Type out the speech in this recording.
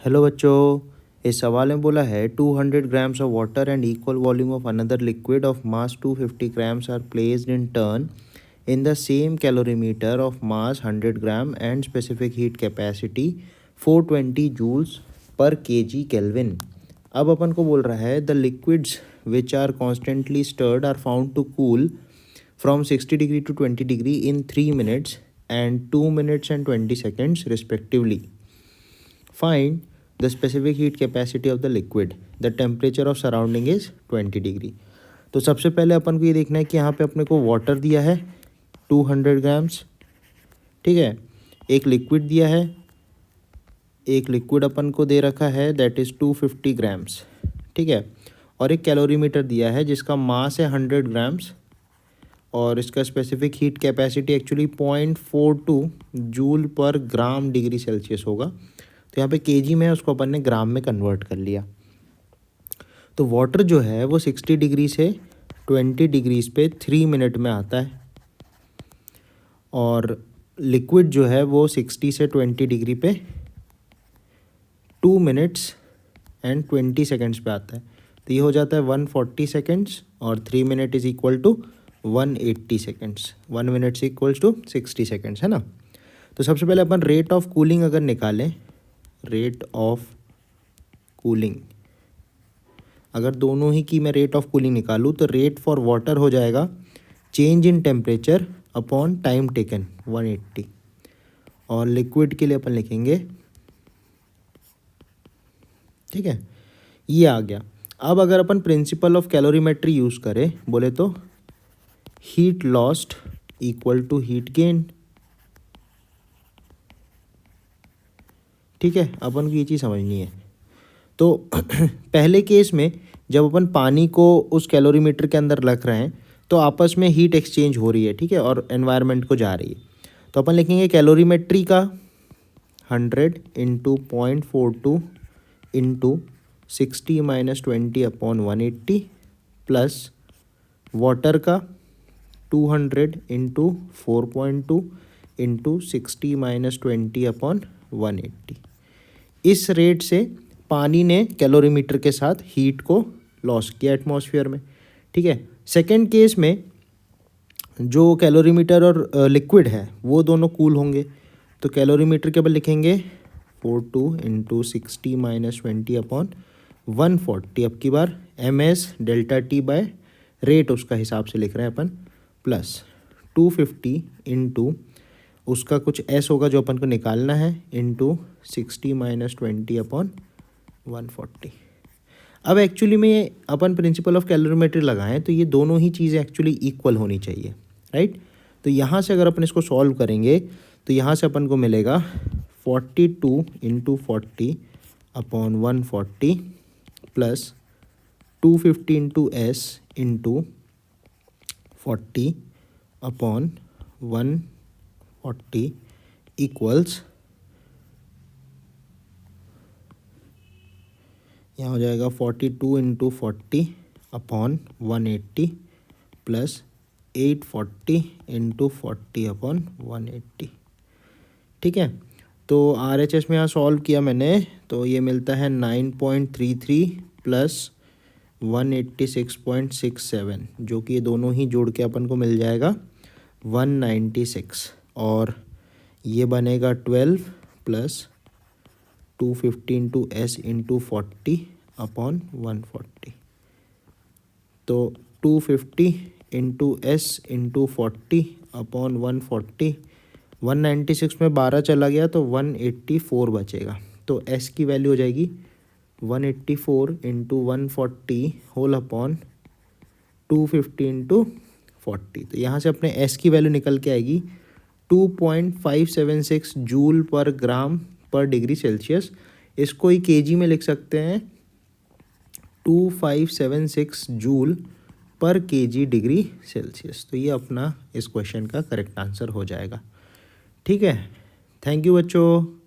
Hello बच्चों, इस सवाल में बोला है 200 grams of water and equal volume of another liquid of mass 250 grams are placed in turn in the same calorimeter of mass 100 gram and specific heat capacity 420 joules per kg Kelvin। अब अपन को बोल रहा है the liquids which are constantly stirred are found to cool from 60 degree to 20 degree in 3 minutes and 2 minutes and 20 seconds respectively। Find the specific heat capacity of the liquid, the temperature of surrounding is 20 degree. तो सबसे पहले अपन को ये देखना है कि यहाँ पे अपने को वाटर दिया है 200 ग्राम्स, ठीक है। एक लिक्विड दिया है, एक लिक्विड अपन को दे रखा है दैट इज़ 250 ग्राम्स, ठीक है। और एक कैलोरीमीटर दिया है जिसका मास है 100 ग्राम्स और इसका specific heat capacity actually 0.42 joule पर ग्राम डिग्री सेल्सियस होगा। तो यहाँ पे केजी में है, उसको अपन ने ग्राम में कन्वर्ट कर लिया। तो वाटर जो है वो 60 डिग्री से 20 डिग्रीज पे 3 मिनट में आता है और लिक्विड जो है वो 60 से 20 डिग्री पे 2 मिनट्स एंड 20 सेकेंड्स पे आता है। तो ये हो जाता है 140 सेकेंड्स और 3 minute is equal to 180 seconds. 1 minutes equals to 60 seconds, है ना। तो सबसे पहले अपन रेट ऑफ कूलिंग अगर निकालें, रेट ऑफ कूलिंग अगर दोनों ही की मैं रेट ऑफ कूलिंग निकालूँ तो रेट फॉर वाटर हो जाएगा change in temperature upon time taken 180 और लिक्विड के लिए अपन लिखेंगे, ठीक है। ये आ गया। अब अगर अपन प्रिंसिपल ऑफ कैलोरीमेट्री यूज़ करें बोले तो heat lost equal to heat gain, ठीक है। अपन को ये चीज़ समझनी है। तो पहले केस में जब अपन पानी को उस कैलोरीमीटर के अंदर रख रहे हैं तो आपस में हीट एक्सचेंज हो रही है, ठीक है, और एनवायरनमेंट को जा रही है। तो अपन लिखेंगे कैलोरीमेट्री का 100 into 0.42 into 60 minus 20 upon 180 plus water का 200 इंटू 4.2 इंटू 60 माइनस 20 अपॉन 180। इस रेट से पानी ने कैलोरीमीटर के साथ हीट को लॉस किया एटमॉस्फेयर में, ठीक है। सेकेंड केस में जो कैलोरीमीटर और लिक्विड है वो दोनों कूल होंगे। तो कैलोरीमीटर के बल लिखेंगे 42 इंटू 60 माइनस 20 अपॉन 140। अब की बार MS delta T by rate उसका हिसाब से लिख रहे हैं अपन, प्लस 250 इंटू उसका कुछ S होगा जो अपन को निकालना है इंटू 60 माइनस 20 अपॉन 140। अब एक्चुअली में अपन प्रिंसिपल ऑफ कैलोरीमेट्री लगाएं तो ये दोनों ही चीज़ें एक्चुअली इक्वल होनी चाहिए, राइट। तो यहाँ से अगर अपन इसको सॉल्व करेंगे तो यहाँ से अपन को मिलेगा 42 into 40 upon 140 plus 250 into S into 40 upon 140 equals, यहाँ हो जाएगा 42 into 40 upon 180 plus 840 into 40 upon 180, ठीक है। तो RHS में यहाँ सॉल्व किया मैंने तो ये मिलता है 9.33 प्लस 186.67, जो कि ये दोनों ही जोड़ के अपन को मिल जाएगा 196 और ये बनेगा 12 plus 250 into S into 40 upon 140। तो 250 इंटू S इंटू 40 अपॉन 140, 196 में 12 चला गया तो 184 बचेगा। तो S की वैल्यू हो जाएगी 184 इंटू 140 होल अपॉन 250 इंटू 40। तो यहाँ से अपने S की वैल्यू निकल के आएगी 2.576 जूल पर ग्राम पर डिग्री सेल्सियस। इसको ही केजी में लिख सकते हैं 2576 जूल पर केजी डिग्री सेल्सियस। तो ये अपना इस क्वेश्चन का करेक्ट आंसर हो जाएगा, ठीक है। थैंक यू बच्चों।